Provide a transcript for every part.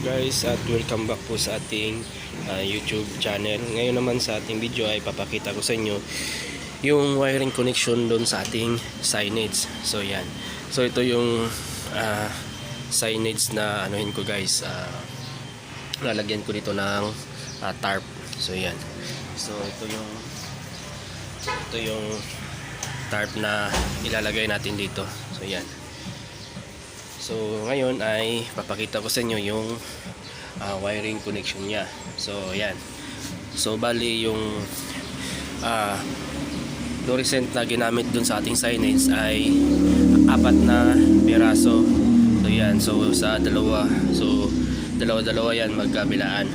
guys, at welcome back po sa ating YouTube channel. Ngayon naman sa ating video ay papakita ko sa inyo yung wiring connection doon sa ating signage. So yan. So ito yung signage na anuhin ko guys. Lalagyan ko dito ng tarp. So yan. So ito yung tarp na ilalagay natin dito. So yan. So ngayon ay papakita ko sa inyo yung wiring connection niya. So yan. So bali yung fluorescent na ginamit dun sa ating signage ay 4 na piraso. So yan. So sa dalawa. So dalawa yan magkabilaan.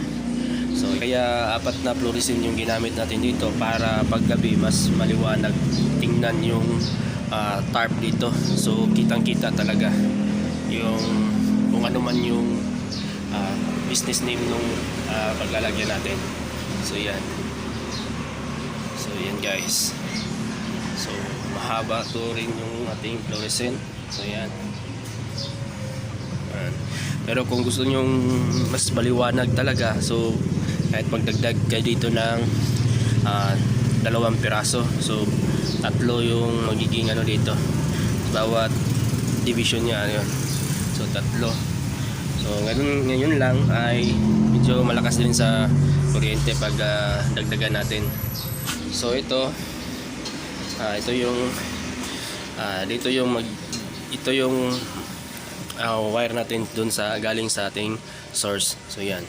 So kaya 4 na fluorescent yung ginamit natin dito para paggabi mas maliwanag tingnan yung tarp dito. So kitang-kita talaga yung kung ano man yung business name nung paglalagyan natin. So yan. So yan guys. So mahaba to rin yung ating fluorescent. So yan. Pero kung gusto nyong mas maliwanag talaga, so kahit pagdagdag kayo dito ng 2 piraso. So 3 yung magiging ano dito. Bawat division niya yun. So 3. So ngayon lang ay medyo malakas din sa kuryente pag dagdagan natin. So ito yung ito yung wire natin dun sa galing sa ating source. So yan.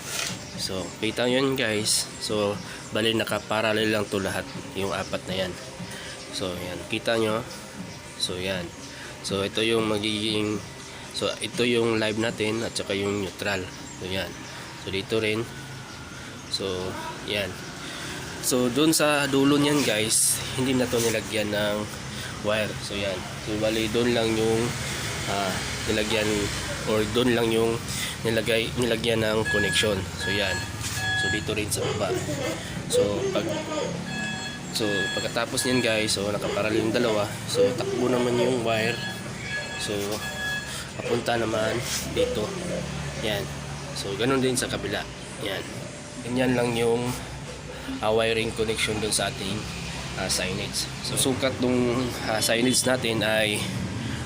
So kita yun guys. So bali naka-parallel lang to lahat yung 4 na yan. So yan, kita nyo. So yan. So ito yung magiging, so ito yung live natin at saka yung neutral. So yan. So dito rin. So yan. So doon sa dulo niyan guys, hindi na to nilagyan ng wire. So yan. So bali doon lang yung nilagyan, or doon lang yung nilagyan ng connection. So yan. So dito rin sa baba. So pagkatapos niyan guys, so nakaparallel yung dalawa. So takbo naman yung wire. So papunta naman dito. Yan. So ganun din sa kabila. Yan. Ganyan lang yung wiring connection dun sa ating signage. So sukat ng signage natin ay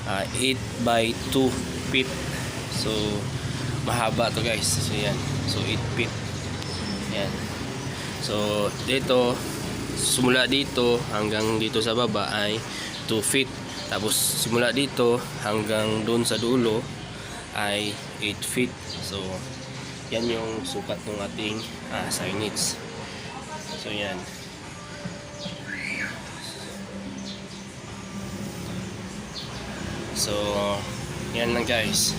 8 by 2 feet. So mahaba to guys. So yan. So 8 feet. Yan. So dito, simula dito hanggang dito sa baba ay 2 feet. Tapos simula dito hanggang doon sa dulo ay 8 feet. So yan yung sukat ng ating signage. So yan. So yan lang guys.